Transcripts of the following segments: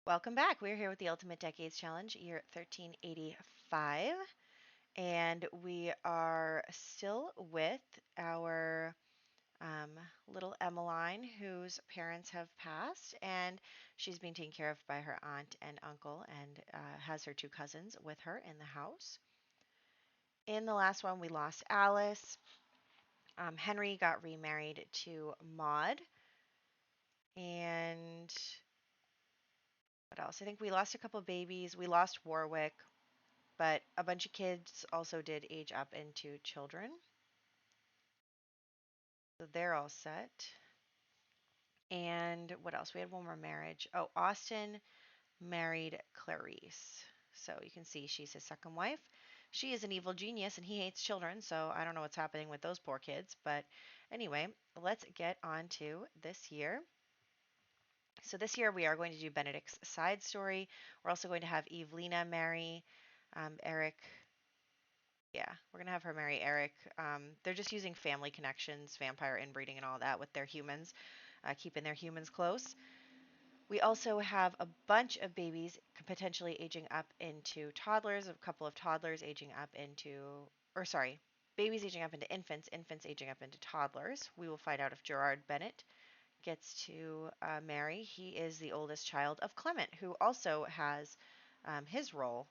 Welcome back. We're here with the Ultimate Decades Challenge, year 1385, and we are still with our little Emmeline, whose parents have passed, and she's being taken care of by her aunt and uncle, and has her two cousins with her in the house. In the last one, we lost Alice. Henry got remarried to Maud, and what else? I think we lost a couple babies. We lost Warwick. But a bunch of kids also did age up into children. So they're all set. And what else? We had one more marriage. Oh, Austin married Clarice. So you can see she's his second wife. She is an evil genius and he hates children, so I don't know what's happening with those poor kids. But anyway, let's get on to this year. So this year we are going to do Benedict's side story. We're also going to have Evelina marry Eric. Yeah, we're gonna have her marry Eric. They're just using family connections, vampire inbreeding, and all that with their humans, keeping their humans close. We also have a bunch of babies potentially aging up into toddlers, a couple of toddlers aging up into, or sorry, babies aging up into infants, infants aging up into toddlers. We will find out if Gerard Bennett gets to marry. He is the oldest child of Clement, who also has his role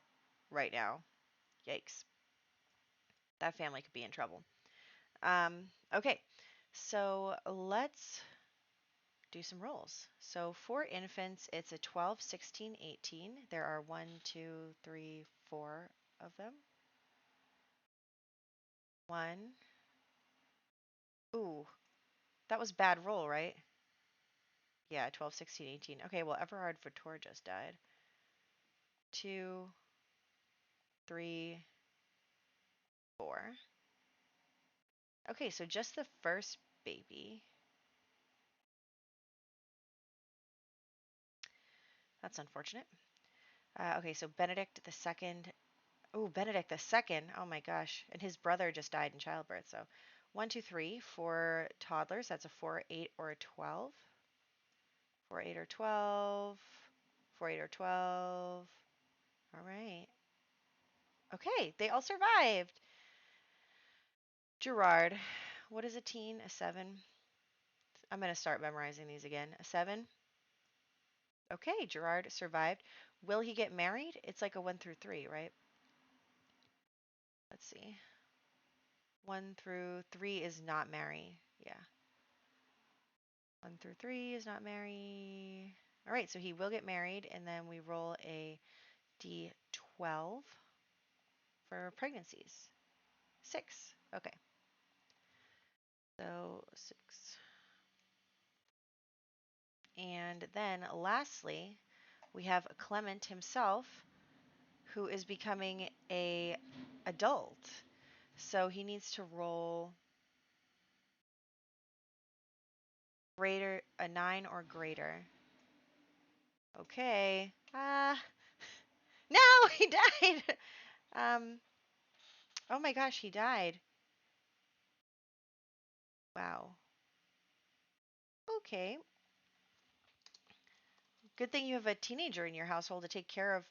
right now. Yikes. That family could be in trouble. Okay, so let's do some rolls. So for infants, it's a 12, 16, 18. There are 1, 2, 3, 4 of them. 1. Ooh, that was bad roll, right? Yeah, 12, 16, 18. Okay, well, Everard Vitor just died. 2, 3, 4. Okay, so just the first baby. That's unfortunate. Okay, so Benedict the second. Oh, Benedict the second. Oh my gosh. And his brother just died in childbirth. So 1, 2, 3 for toddlers. That's a 4, 8, or a 12. 4, 8, or 12. 4, 8, or 12. All right. Okay, they all survived. Gerard. What is a teen? A 7. I'm going to start memorizing these again. A 7. Okay, Gerard survived. Will he get married? It's like a 1 through 3, right? Let's see. 1 through 3 is not marry. Yeah. 1 through 3 is not marry. All right, so he will get married, and then we roll a d12 for pregnancies. 6. Okay. So 6. And then lastly, we have Clement himself, who is becoming a adult. So he needs to roll greater, a 9 or greater. Okay. No, he died. Um, oh my gosh, he died. Wow. Okay. Good thing you have a teenager in your household to take care of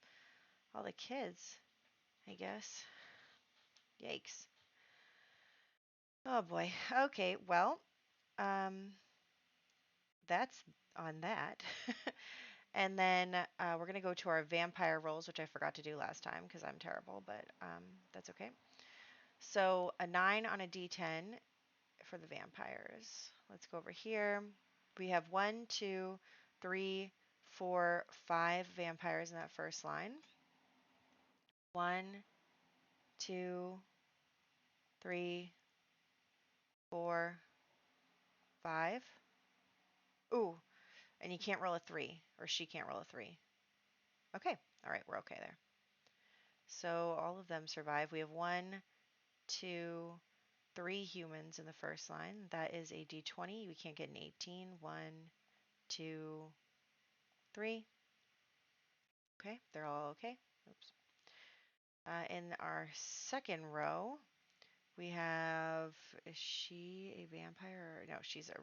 all the kids, I guess. Yikes. Oh boy. Okay, well, um, that's on that. And then we're going to go to our vampire rolls, which I forgot to do last time because I'm terrible, but that's okay. So a 9 on a d10 for the vampires. Let's go over here. We have 1, 2, 3, 4, 5 vampires in that first line. 1, 2, 3, 4, 5. Ooh, and you can't roll a 3, or she can't roll a 3. Okay, all right, we're okay there. So all of them survive. We have 1, 2, 3 humans in the first line. That is a d20. We can't get an 18. 1, 2, 3. Okay, they're all okay. Oops. In our second row, we have, is she a vampire? Or, no, she's a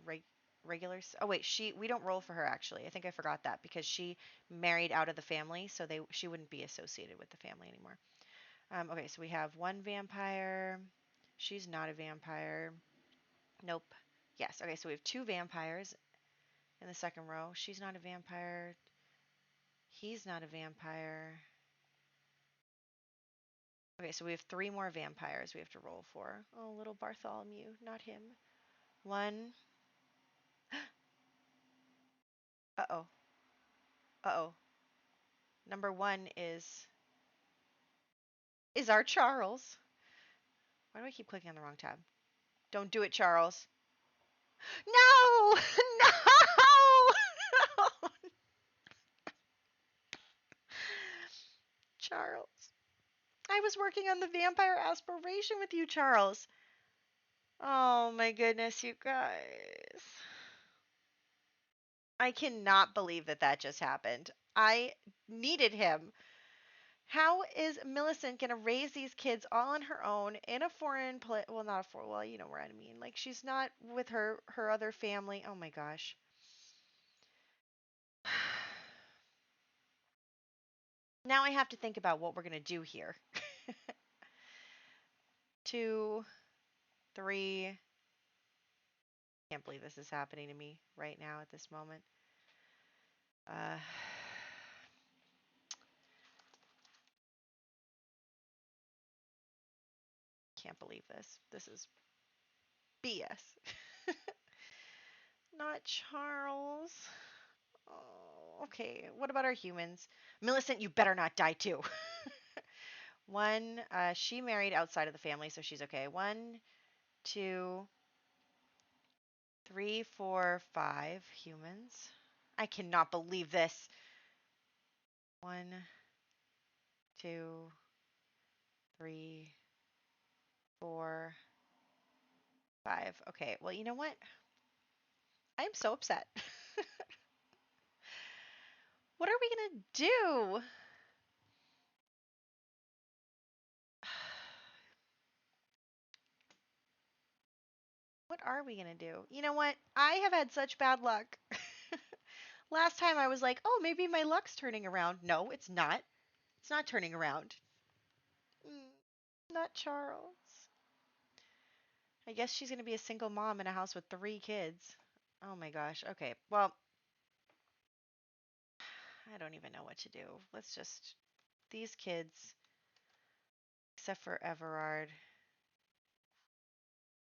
Oh wait, we don't roll for her actually. I think I forgot that because she married out of the family, so she wouldn't be associated with the family anymore. Okay, so we have one vampire. She's not a vampire. Nope. Yes. Okay, so we have two vampires in the second row. She's not a vampire. He's not a vampire. Okay, so we have three more vampires we have to roll for. Oh, little Bartholomew, not him. One. Uh-oh. Uh-oh. Number one is our Charles. Why do I keep clicking on the wrong tab? Don't do it, Charles. No! No! Charles. I was working on the vampire aspiration with you, Charles. Oh my goodness, you guys. I cannot believe that just happened. I needed him. How is Millicent going to raise these kids all on her own in a foreign place? Well, not a foreign, well, you know what I mean. Like, she's not with her other family. Oh my gosh. Now I have to think about what we're going to do here. 2, 3. Can't believe this is happening to me right now at this moment. Uh, can't believe this. This is BS. Not Charles. Oh, okay. What about our humans? Millicent, you better not die too. One, she married outside of the family, so she's okay. 1, 2, 3, 4, 5 humans. I cannot believe this. 1, 2, 3, 4, 5. Okay, well, you know what? I am so upset. What are we gonna do? What are we gonna do? You know what? I have had such bad luck. Last time I was like, oh, maybe my luck's turning around. No, it's not. It's not turning around. Mm, not Charles. I guess she's gonna be a single mom in a house with 3 kids. Oh my gosh. Okay. Well, I don't even know what to do. Let's just these kids, except for Everard,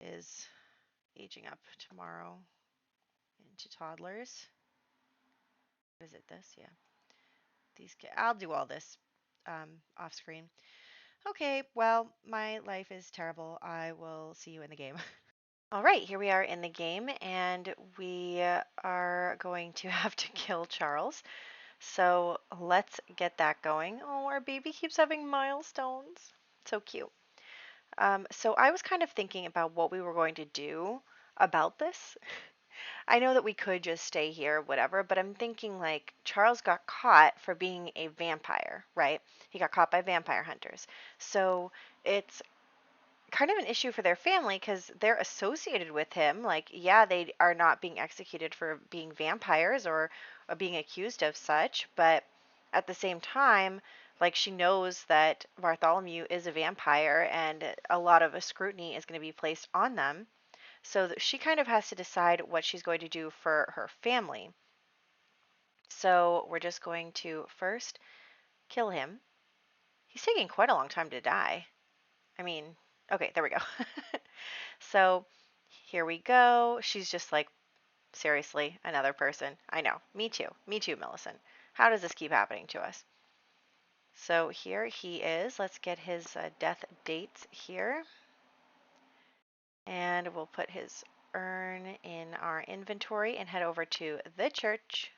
is aging up tomorrow into toddlers. Is it this? Yeah. These kids. I'll do all this off screen. Okay. Well, my life is terrible. I will see you in the game. All right, here we are in the game, and we are going to have to kill Charles. So let's get that going. Oh, our baby keeps having milestones. So cute. So I was kind of thinking about what we were going to do about this. I know that we could just stay here, whatever, but I'm thinking like Charles got caught for being a vampire, right? He got caught by vampire hunters. So it's kind of an issue for their family because they're associated with him. Like, yeah, they are not being executed for being vampires or being accused of such, but at the same time, like she knows that Bartholomew is a vampire and a lot of a scrutiny is going to be placed on them. So she kind of has to decide what she's going to do for her family. So we're just going to first kill him. He's taking quite a long time to die. I mean, okay, there we go. So here we go. She's just like, seriously, another person. I know. Me too. Me too, Millicent. How does this keep happening to us? So here he is. Let's get his death dates here. And we'll put his urn in our inventory and head over to the church,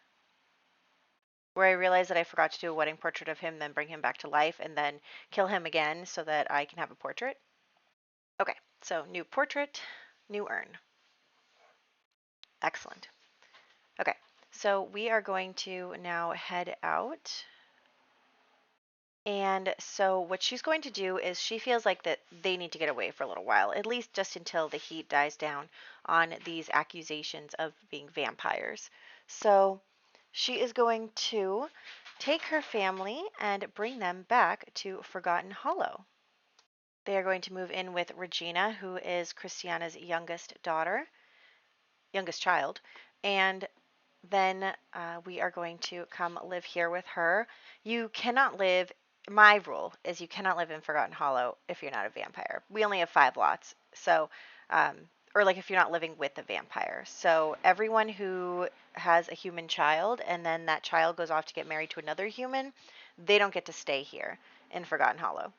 where I realized that I forgot to do a wedding portrait of him, then bring him back to life, and then kill him again so that I can have a portrait. Okay, so new portrait, new urn. Excellent. Okay, so we are going to now head out And so what she's going to do is she feels like that they need to get away for a little while, at least just until the heat dies down on these accusations of being vampires. So she is going to take her family and bring them back to Forgotten Hollow. They are going to move in with Regina, who is Christiana's youngest child, and then we are going to come live here with her. You cannot live, my rule is you cannot live in Forgotten Hollow if you're not a vampire. We only have 5 lots. So, um, or like if you're not living with a vampire. So everyone who has a human child and then that child goes off to get married to another human, they don't get to stay here in Forgotten Hollow.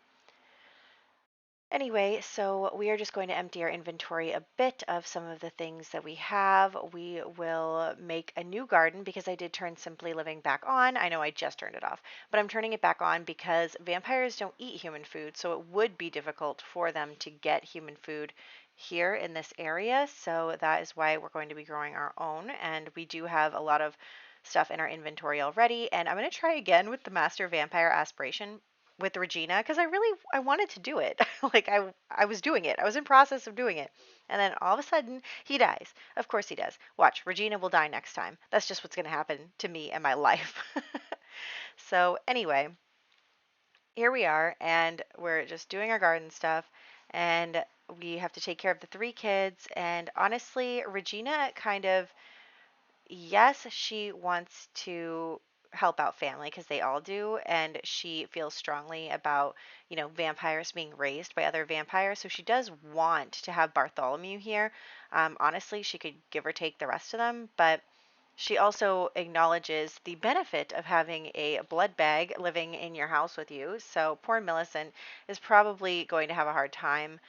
Anyway, so we are just going to empty our inventory a bit of some of the things that we have. We will make a new garden because I did turn Simply Living back on. I know I just turned it off, but I'm turning it back on because vampires don't eat human food, so it would be difficult for them to get human food here in this area. So that is why we're going to be growing our own, and we do have a lot of stuff in our inventory already. And I'm going to try again with the Master Vampire Aspiration with Regina because I wanted to do it. Like I was doing it. I was in process of doing it. And then all of a sudden he dies. Of course he does. Watch, Regina will die next time. That's just what's going to happen to me and my life. So, anyway, here we are and we're just doing our garden stuff and we have to take care of the 3 kids and honestly, Regina kind of yes, she wants to help out family because they all do, and she feels strongly about, vampires being raised by other vampires. So she does want to have Bartholomew here. Honestly, she could give or take the rest of them, but she also acknowledges the benefit of having a blood bag living in your house with you. So poor Millicent is probably going to have a hard time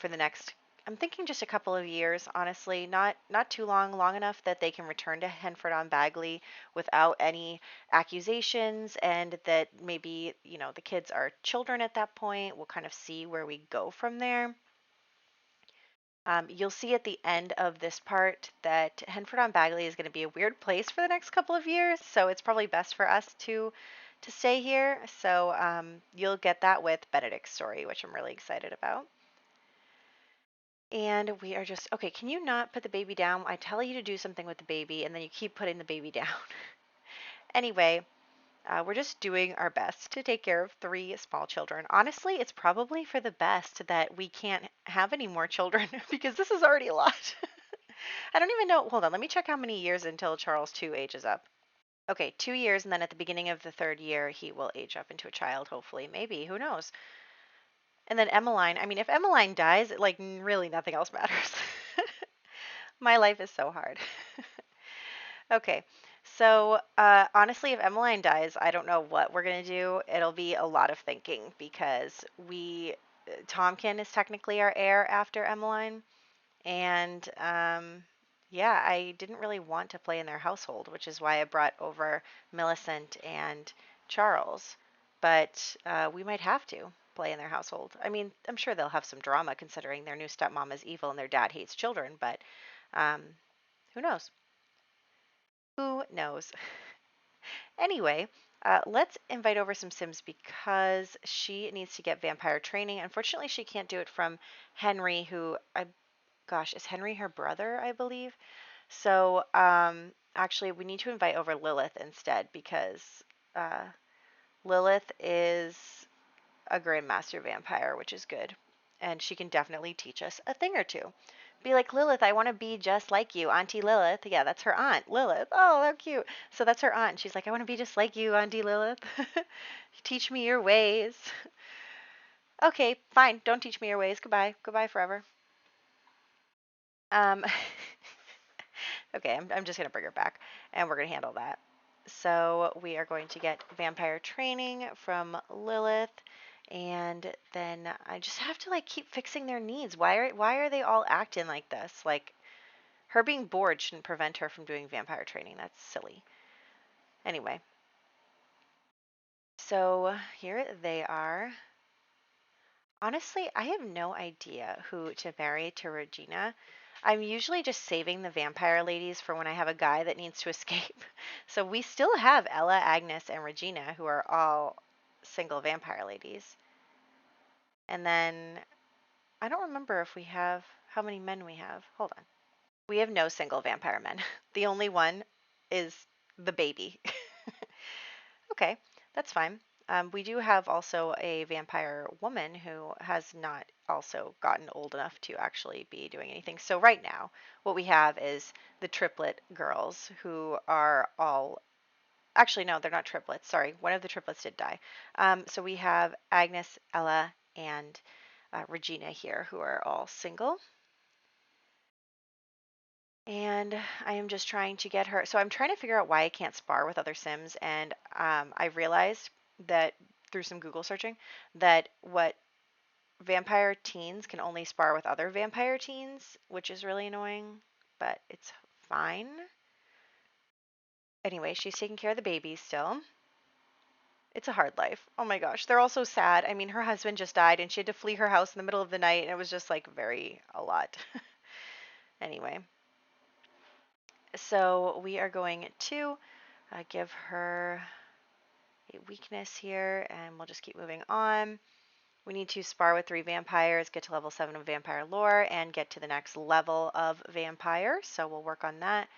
for the next. I'm thinking just a couple of years, honestly, not too long enough that they can return to Henford on Bagley without any accusations, and that maybe the kids are children at that point. We'll kind of see where we go from there. You'll see at the end of this part that Henford on Bagley is going to be a weird place for the next couple of years, so it's probably best for us to stay here. So you'll get that with Benedict's story, which I'm really excited about. And we are just, okay, can you not put the baby down? I tell you to do something with the baby, and then you keep putting the baby down. Anyway, we're just doing our best to take care of 3 small children. Honestly, it's probably for the best that we can't have any more children because this is already a lot. I don't even know. Hold on, let me check how many years until Charles 2 ages up. Okay, 2 years, and then at the beginning of the 3rd year, he will age up into a child, hopefully. Maybe, who knows? And then Emmeline, I mean, if Emmeline dies, like, really nothing else matters. My life is so hard. Okay, so honestly, if Emmeline dies, I don't know what we're gonna do. It'll be a lot of thinking because Tomkin is technically our heir after Emmeline, and yeah, I didn't really want to play in their household, which is why I brought over Millicent and Charles. But we might have to play in their household. I mean, I'm sure they'll have some drama considering their new stepmom is evil and their dad hates children, but um, who knows? Who knows? Anyway, let's invite over some Sims because she needs to get vampire training. Unfortunately, she can't do it from Henry, who gosh, is Henry her brother, I believe? So, actually, we need to invite over Lilith instead because uh, Lilith is a Grandmaster Vampire, which is good. And she can definitely teach us a thing or two. Be like, Lilith, I want to be just like you. Auntie Lilith. Yeah, that's her aunt, Lilith. Oh, how cute. So that's her aunt. She's like, I want to be just like you, Auntie Lilith. Teach me your ways. Okay, fine. Don't teach me your ways. Goodbye. Goodbye forever. Um, okay, I'm just going to bring her back and we're going to handle that. So we are going to get vampire training from Lilith, and then I just have to like keep fixing their needs. Why are they all acting like this? Like her being bored shouldn't prevent her from doing vampire training. That's silly. Anyway, so here they are. Honestly, I have no idea who to marry to Regina. I'm usually just saving the vampire ladies for when I have a guy that needs to escape. So we still have Ella, Agnes, and Regina, who are all single vampire ladies. And then I don't remember if we have how many men we have. Hold on. We have no single vampire men. The only one is the baby. Okay, that's fine. We do have also a vampire woman who has not also gotten old enough to actually be doing anything. So right now, what we have is the triplet girls who are all actually no, they're not triplets. Sorry, one of the triplets did die. So we have Agnes, Ella, and Regina here who are all single. And I am just trying to get her. So I'm trying to figure out why I can't spar with other Sims. And I realized that through some Google searching that what vampire teens can only spar with other vampire teens, which is really annoying, but it's fine. Anyway, she's taking care of the baby still. It's a hard life. Oh my gosh. They're all so sad. I mean, her husband just died and she had to flee her house in the middle of the night, and it was just like a lot. Anyway, so we are going to give her a weakness here, and we'll just keep moving on. We need to spar with 3 vampires, get to level 7 of vampire lore, and get to the next level of vampire. So we'll work on that.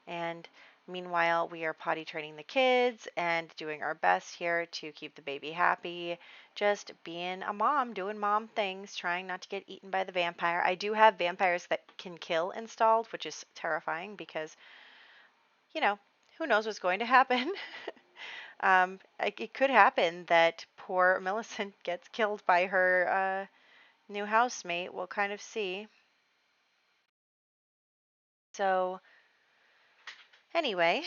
And meanwhile, we are potty training the kids and doing our best here to keep the baby happy. Just being a mom, doing mom things, trying not to get eaten by the vampire. I do have vampires that can kill installed, which is terrifying because, you know, who knows what's going to happen. It could happen that poor Millicent gets killed by her new housemate. We'll kind of see. So, anyway,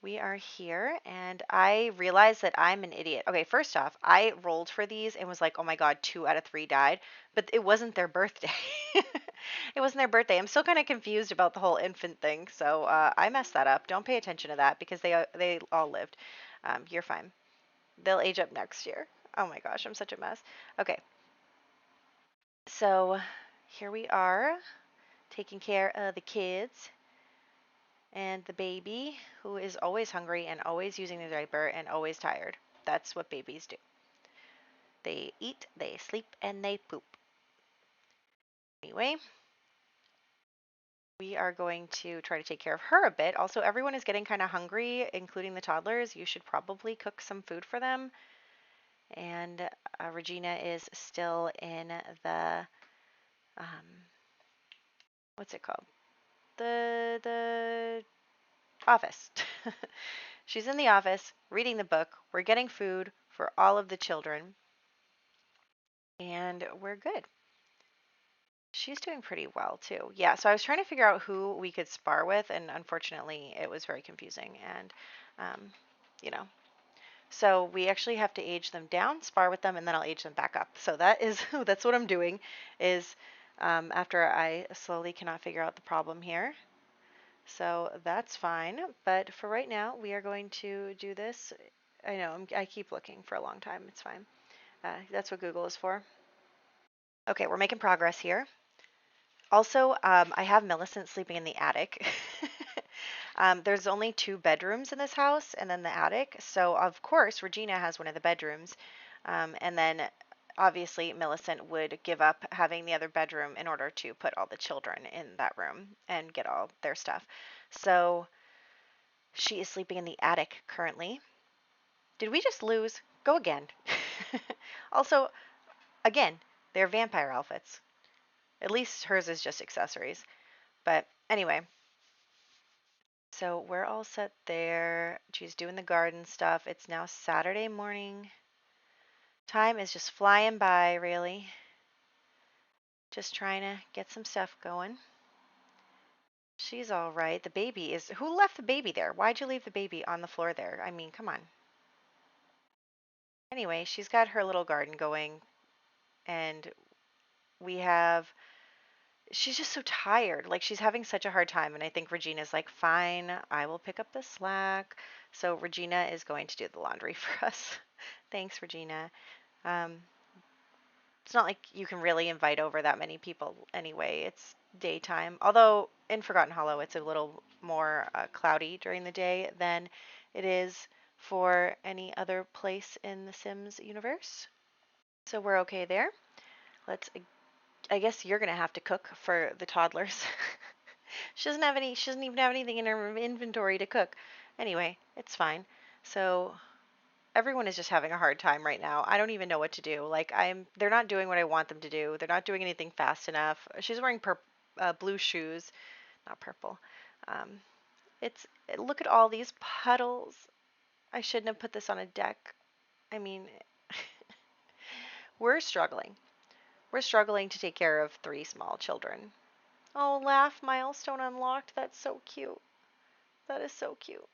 we are here, and I realized that I'm an idiot. Okay, first off, I rolled for these and was like, oh my god, 2 out of 3 died, but it wasn't their birthday. It wasn't their birthday. I'm still kind of confused about the whole infant thing, so I messed that up. Don't pay attention to that because they all lived. You're fine. They'll age up next year. Oh my gosh, I'm such a mess. Okay, so here we are taking care of the kids and the baby, who is always hungry and always using the diaper and always tired. That's what babies do. They eat, they sleep, and they poop. Anyway, we are going to try to take care of her a bit. Also, everyone is getting kind of hungry, including the toddlers. You should probably cook some food for them. And Regina is still in the what's it called? The office. She's in the office reading the book. We're getting food for all of the children, and we're good. She's doing pretty well too. Yeah, so I was trying to figure out who we could spar with, and unfortunately, it was very confusing. And, um, you know, so we actually have to age them down, spar with them, and then I'll age them back up. So that is that's what I'm doing. Is after I slowly cannot figure out the problem here. So that's fine. But for right now, we are going to do this. I know I keep looking for a long time. It's fine. That's what Google is for. Okay, we're making progress here. Also, I have Millicent sleeping in the attic. There's only 2 bedrooms in this house and then the attic. So, of course, Regina has one of the bedrooms. And then, obviously, Millicent would give up having the other bedroom in order to put all the children in that room and get all their stuff. So, she is sleeping in the attic currently. Did we just lose? Go again. Also, again, they're vampire outfits. At least hers is just accessories. But anyway, so we're all set there. She's doing the garden stuff. It's now Saturday morning. Time is just flying by, really. Just trying to get some stuff going. She's all right. The baby is. Who left the baby there? Why'd you leave the baby on the floor there? I mean, come on. Anyway, she's got her little garden going, and we have. She's just so tired. Like, she's having such a hard time. And I think Regina's like, fine, I will pick up the slack. So Regina is going to do the laundry for us. Thanks, Regina. Um, it's not like you can really invite over that many people anyway. It's daytime. Although in Forgotten Hollow, it's a little more cloudy during the day than it is for any other place in the Sims universe. So we're okay there. Let's, I guess you're gonna have to cook for the toddlers. She doesn't even have anything in her inventory to cook. Anyway, it's fine. So everyone is just having a hard time right now. I don't even know what to do. Like they're not doing what I want them to do. They're not doing anything fast enough. She's wearing blue shoes, not purple. Um, look at all these puddles. I shouldn't have put this on a deck. I mean, we're struggling. We're struggling to take care of 3 small children. Oh, laugh milestone unlocked. That's so cute. That is so cute.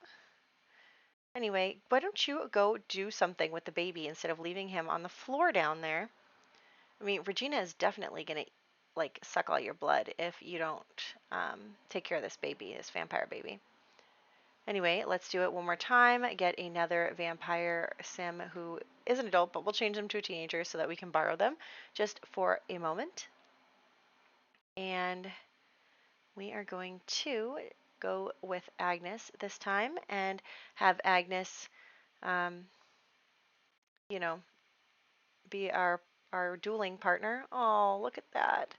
Anyway, why don't you go do something with the baby instead of leaving him on the floor down there? I mean, Regina is definitely gonna like suck all your blood if you don't take care of this baby, this vampire baby. Anyway, let's do it one more time. Get another vampire sim who is an adult, but we'll change them to a teenager so that we can borrow them just for a moment. And we are going to go with Agnes this time and have Agnes, um, you know, be our dueling partner. Oh, look at that.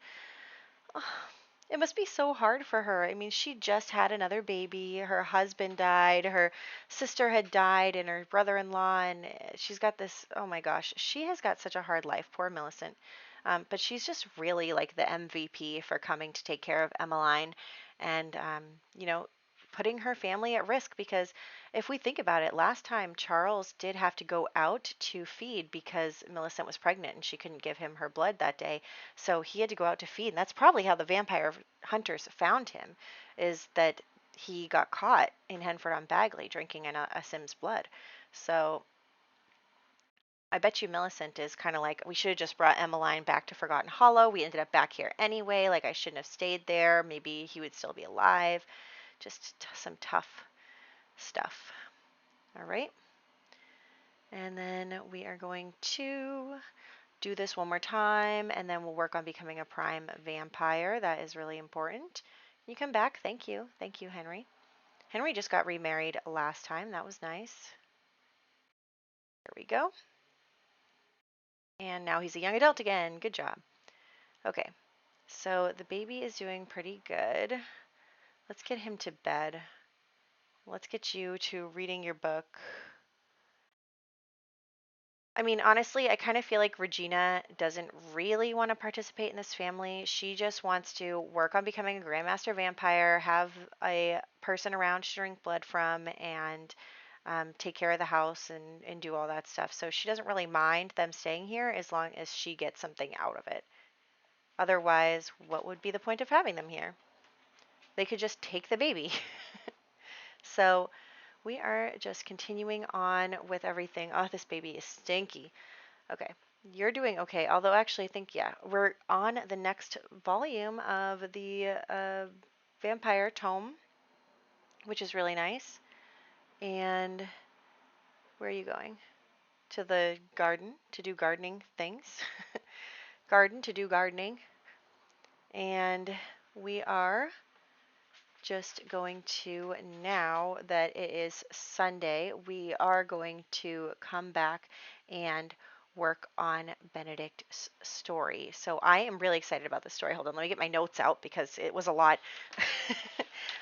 It must be so hard for her. I mean, she just had another baby. Her husband died. Her sister had died, and her brother-in-law, and she's got this. Oh my gosh, she has got such a hard life. Poor Millicent. But she's just really like the MVP for coming to take care of Emmeline, and you know, putting her family at risk because if we think about it, last time Charles did have to go out to feed because Millicent was pregnant and she couldn't give him her blood that day. So he had to go out to feed, and that's probably how the vampire hunters found him, is that he got caught in Henford on Bagley drinking a Sim's blood. So I bet you Millicent is kind of like, we should have just brought Emmeline back to Forgotten Hollow. We ended up back here anyway. Like, I shouldn't have stayed there. Maybe he would still be alive. Just some tough stuff. All right. And then we are going to do this one more time, and then we'll work on becoming a prime vampire. That is really important. You come back. Thank you. Thank you, Henry. Henry just got remarried last time. That was nice. There we go. And now he's a young adult again. Good job. Okay. So the baby is doing pretty good. Let's get him to bed. Let's get you to reading your book. I mean, honestly, I kind of feel like Regina doesn't really want to participate in this family. She just wants to work on becoming a Grandmaster Vampire, have a person around to drink blood from, and take care of the house and do all that stuff. So she doesn't really mind them staying here as long as she gets something out of it. Otherwise, what would be the point of having them here? They could just take the baby. So we are just continuing on with everything. Oh, this baby is stinky. Okay, you're doing okay. Although, actually, I think, yeah, we're on the next volume of the Vampire Tome, which is really nice. And where are you going? To the garden to do gardening things. Garden to do gardening. And we are just going to, now that it is Sunday, we are going to come back and work on Benedict's story. So I am really excited about this story. Hold on, let me get my notes out because it was a lot.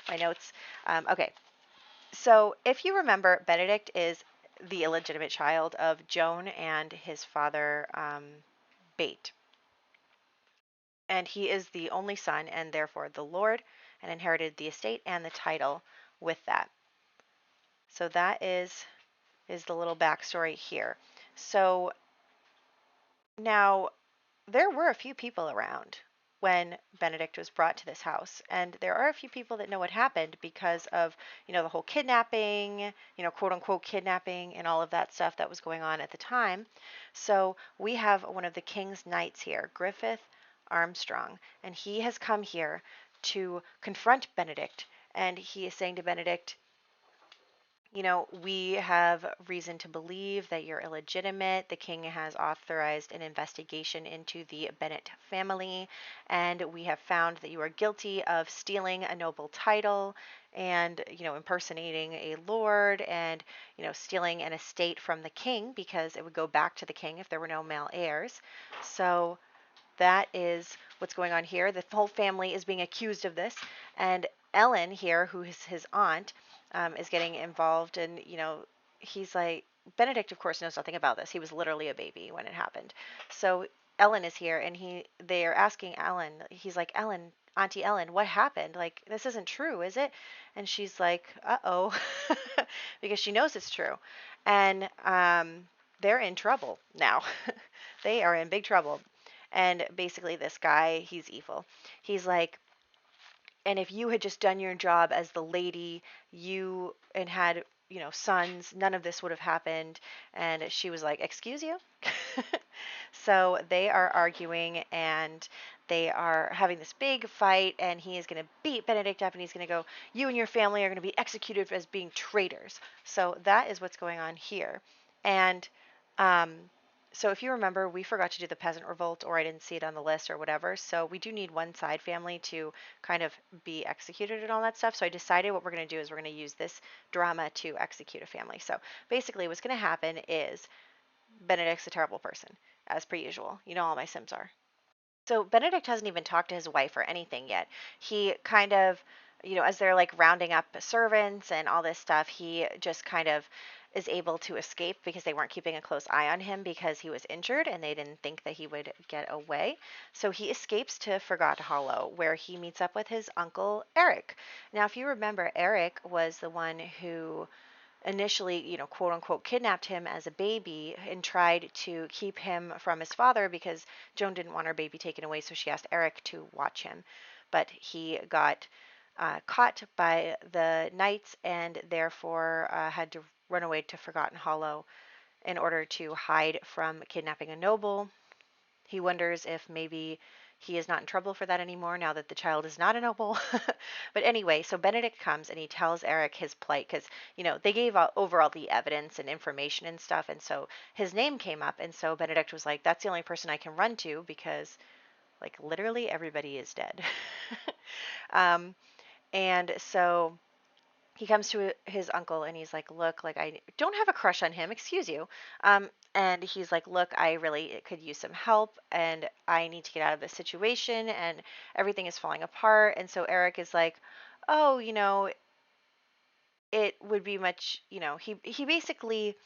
My notes. Okay, so if you remember, Benedict is the illegitimate child of Joan and his father, Bate. And he is the only son and therefore the Lord, and inherited the estate and the title with that. So that is the little backstory here. So now there were a few people around when Benedict was brought to this house, and there are a few people that know what happened because of, the whole kidnapping, quote unquote kidnapping and all of that stuff that was going on at the time. So we have one of the king's knights here, Griffith Armstrong, and he has come here to confront Benedict, and he is saying to Benedict, We have reason to believe that you're illegitimate. The king has authorized an investigation into the Bennett family, and we have found that you are guilty of stealing a noble title and, impersonating a lord and, stealing an estate from the king because it would go back to the king if there were no male heirs. So that is what's going on here. The whole family is being accused of this, and Ellen here, who is his aunt, is getting involved. And he's like, Benedict, of course, knows nothing about this. He was literally a baby when it happened. So Ellen is here, and they are asking Ellen. He's like, Ellen, Auntie Ellen, what happened? Like, this isn't true, is it? And she's like, uh-oh, because she knows it's true, and they're in trouble now. They are in big trouble. And basically, this guy, he's evil. He's like, and if you had just done your job as the lady, and had, sons, none of this would have happened. And she was like, excuse you? So they are arguing, and they are having this big fight, and he is going to beat Benedict up, and he's going to go, you and your family are going to be executed as being traitors. So that is what's going on here. And um, so if you remember, we forgot to do the peasant revolt, or I didn't see it on the list or whatever. So we do need one side family to kind of be executed and all that stuff. So I decided what we're going to do is we're going to use this drama to execute a family. So basically what's going to happen is Benedict's a terrible person, as per usual. You know all my Sims are. So Benedict hasn't even talked to his wife or anything yet. He kind of, as they're like rounding up servants and all this stuff, he just kind of is able to escape because they weren't keeping a close eye on him because he was injured and they didn't think that he would get away. So he escapes to Forgotten Hollow, where he meets up with his uncle Eric. Now, if you remember, Eric was the one who initially, quote unquote, kidnapped him as a baby and tried to keep him from his father because Joan didn't want her baby taken away, so she asked Eric to watch him. But he got caught by the knights and therefore had to run away to Forgotten Hollow in order to hide from kidnapping a noble. He wonders if maybe he is not in trouble for that anymore now that the child is not a noble. But anyway, so Benedict comes and he tells Eric his plight because, they gave over all the evidence and information and stuff. And so his name came up. And so Benedict was like, that's the only person I can run to because, like, literally everybody is dead. um, and so he comes to his uncle and he's like, look, like, I don't have a crush on him, excuse you. And he's like, look, I really could use some help and I need to get out of this situation and everything is falling apart. And so Eric is like, oh, it would be much, he basically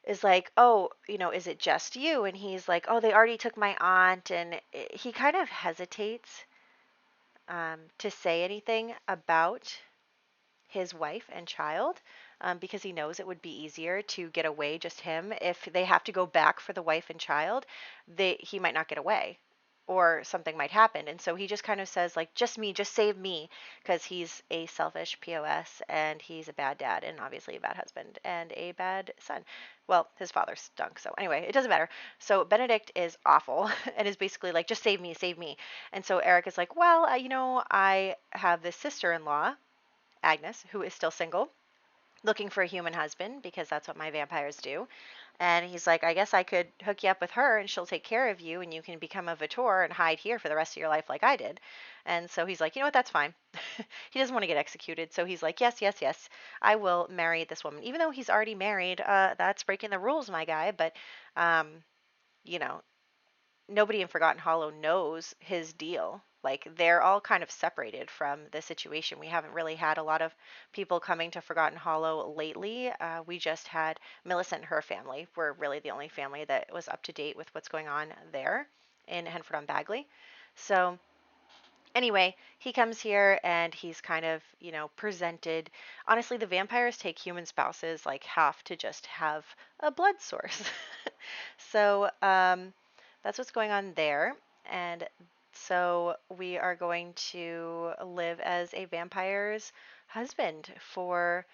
is like, oh, is it just you? And he's like, oh, they already took my aunt. And he kind of hesitates to say anything about his wife and child, because he knows it would be easier to get away just him. If they have to go back for the wife and child, he might not get away or something might happen. And so he just kind of says, like, just me, just save me, because he's a selfish POS and he's a bad dad and obviously a bad husband and a bad son. Well, his father stunk. So anyway, it doesn't matter. So Benedict is awful and is basically like, just save me, save me. And so Eric is like, well, I have this sister-in-law, Agnes, who is still single, looking for a human husband because that's what my vampires do. And he's like, I guess I could hook you up with her and she'll take care of you and you can become a Vitor and hide here for the rest of your life like I did. And so he's like, you know what, that's fine. He doesn't want to get executed. So he's like, yes, yes, yes, I will marry this woman. Even though he's already married, that's breaking the rules, my guy. But, um, you know, nobody in Forgotten Hollow knows his deal. Like, they're all kind of separated from the situation. We haven't really had a lot of people coming to Forgotten Hollow lately. We just had Millicent and her family. We're really the only family that was up to date with what's going on there in Henford on Bagley. So anyway, he comes here and he's kind of, presented. Honestly, the vampires take human spouses like half to just have a blood source. So that's what's going on there. And so we are going to live as a vampire's husband for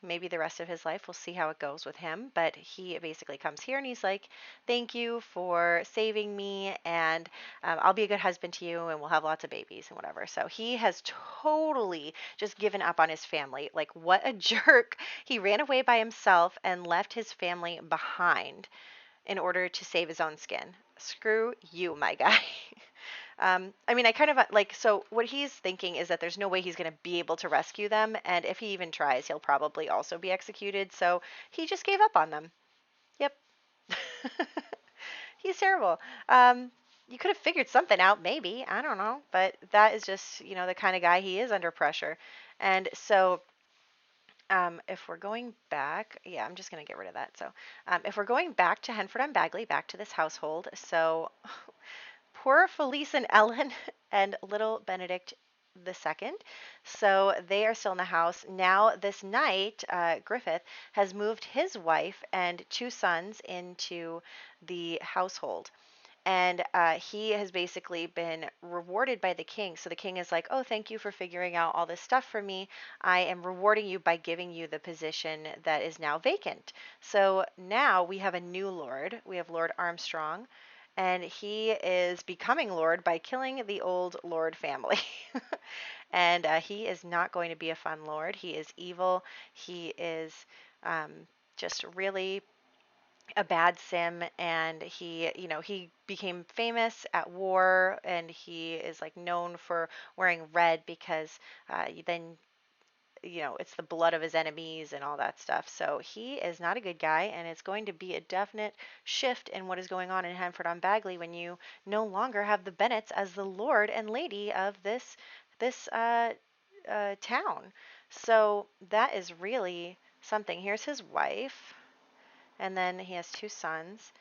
maybe the rest of his life. We'll see how it goes with him. But he basically comes here and he's like, thank you for saving me, and I'll be a good husband to you, and we'll have lots of babies and whatever. So he has totally just given up on his family. Like, what a jerk. He ran away by himself and left his family behind in order to save his own skin. Screw you, my guy. I mean, I kind of like, so what he's thinking is that there's no way he's going to be able to rescue them. And if he even tries, he'll probably also be executed. So he just gave up on them. Yep. He's terrible. You could have figured something out, maybe. I don't know. But that is just, the kind of guy he is under pressure. And so if we're going back, yeah, I'm just going to get rid of that. So if we're going back to Henford on Bagley, back to this household, so poor Felice and Ellen and little Benedict the second. So they are still in the house. Now, this night, Griffith has moved his wife and two sons into the household. And he has basically been rewarded by the king. So the king is like, oh, thank you for figuring out all this stuff for me. I am rewarding you by giving you the position that is now vacant. So now we have a new lord. We have Lord Armstrong. And he is becoming lord by killing the old lord family. And he is not going to be a fun lord. He is evil. He is um, just really a bad sim, and he became famous at war, and he is like known for wearing red because then it's the blood of his enemies and all that stuff. So he is not a good guy, and it's going to be a definite shift in what is going on in Hanford on Bagley when you no longer have the Bennetts as the lord and lady of this town. So that is really something. Here's his wife, and then he has two sons.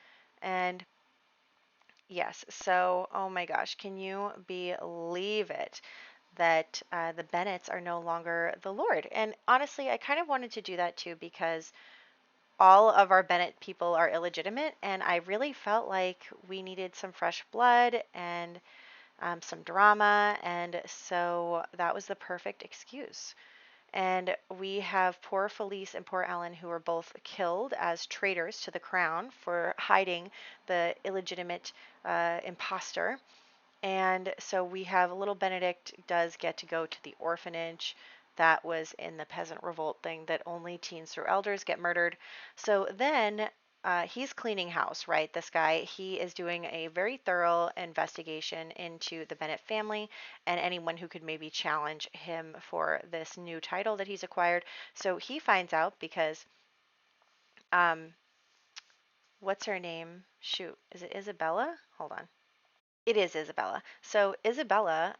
And yes, so oh my gosh, can you believe it that the Bennetts are no longer the Lord? And honestly, I kind of wanted to do that too because all of our Bennett people are illegitimate, and I really felt like we needed some fresh blood and some drama, and so that was the perfect excuse. And we have poor Felice and poor Ellen, who were both killed as traitors to the crown for hiding the illegitimate impostor. And so we have little Benedict does get to go to the orphanage. That was in the peasant revolt thing that only teens through elders get murdered. So then he's cleaning house, right? This guy, he is doing a very thorough investigation into the Bennett family and anyone who could maybe challenge him for this new title that he's acquired. So he finds out because, um, what's her name? Shoot, is it Isabella? Hold on. It is Isabella. So Isabella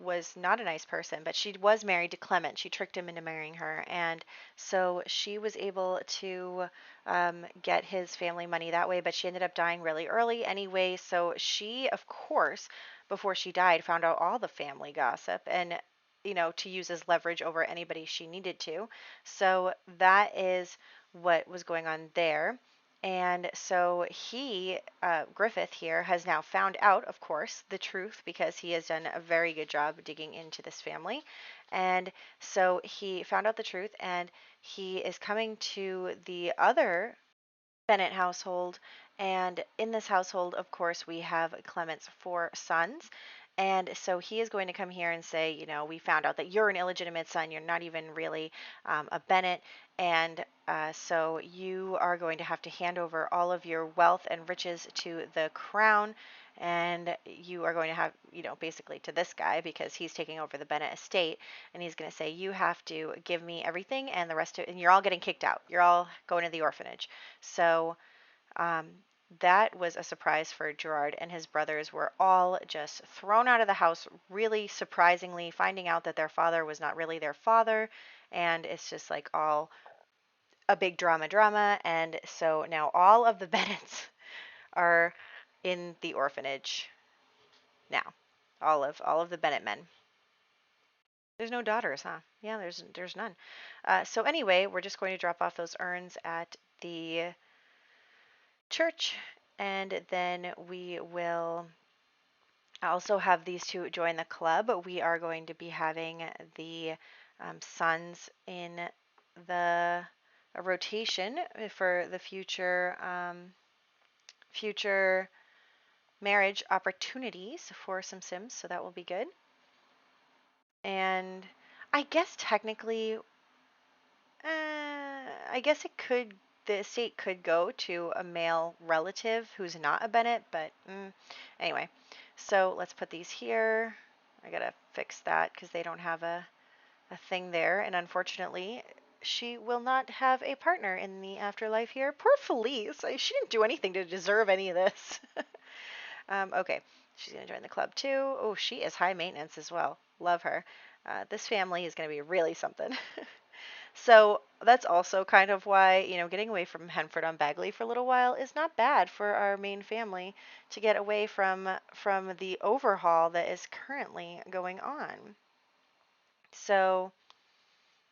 was not a nice person, but she was married to Clement. She tricked him into marrying her, and so she was able to get his family money that way. But she ended up dying really early anyway. So she, of course, before she died, found out all the family gossip and to use as leverage over anybody she needed to. So that is what was going on there. And so Griffith here, has now found out, of course, the truth because he has done a very good job digging into this family. And so he found out the truth, and he is coming to the other Bennett household. And in this household, of course, we have Clement's four sons. And so he is going to come here and say, we found out that you're an illegitimate son. You're not even really a Bennett. And so you are going to have to hand over all of your wealth and riches to the crown. And you are going to have, basically to this guy because he's taking over the Bennett estate. And he's going to say, you have to give me everything and the rest of it. And you're all getting kicked out. You're all going to the orphanage. So um, that was a surprise for Gerard, and his brothers were all just thrown out of the house, really surprisingly, finding out that their father was not really their father. And it's just like all a big drama. And so now all of the Bennetts are in the orphanage now. All of the Bennett men. There's no daughters, huh? Yeah, there's none. So anyway, we're just going to drop off those urns at the church, and then we will also have these two join the club. We are going to be having the sons in the a rotation for the future marriage opportunities for some Sims, so that will be good. And I guess technically, I guess the estate could go to a male relative who's not a Bennett, but anyway. So let's put these here. I gotta fix that because they don't have a thing there, and unfortunately, she will not have a partner in the afterlife here. Poor Felice. She didn't do anything to deserve any of this. Okay, she's going to join the club too. Oh, she is high maintenance as well. Love her. This family is going to be really something. So that's also kind of why, getting away from Henford on Bagley for a little while is not bad for our main family to get away from the overhaul that is currently going on. So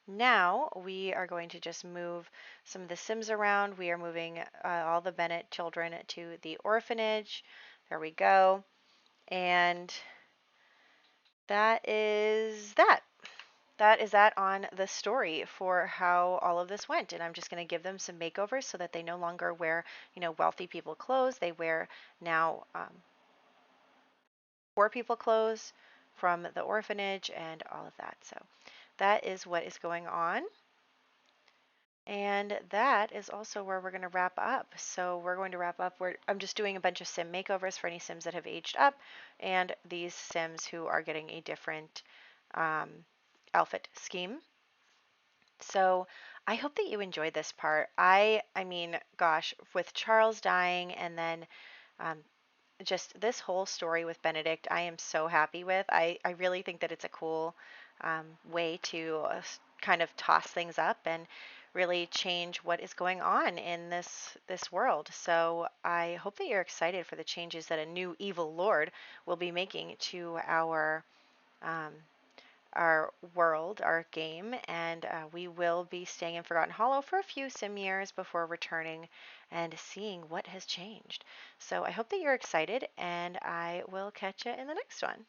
now we are going to just move some of the Sims around. We are moving all the Bennett children to the orphanage. There we go. And that is that. That is that on the story for how all of this went. And I'm just going to give them some makeovers so that they no longer wear, wealthy people clothes. They wear now poor people clothes from the orphanage and all of that. So that is what is going on. And that is also where we're going to wrap up. So we're going to wrap up where I'm just doing a bunch of sim makeovers for any sims that have aged up and these sims who are getting a different outfit scheme. So I hope that you enjoyed this part. I mean, gosh, with Charles dying and then um, just this whole story with Benedict, I am so happy with. I really think that it's a cool way to kind of toss things up and really change what is going on in this world. So I hope that you're excited for the changes that a new evil lord will be making to um, our world, our game, and we will be staying in Forgotten Hollow for a few sim years before returning and seeing what has changed. So I hope that you're excited, and I will catch you in the next one.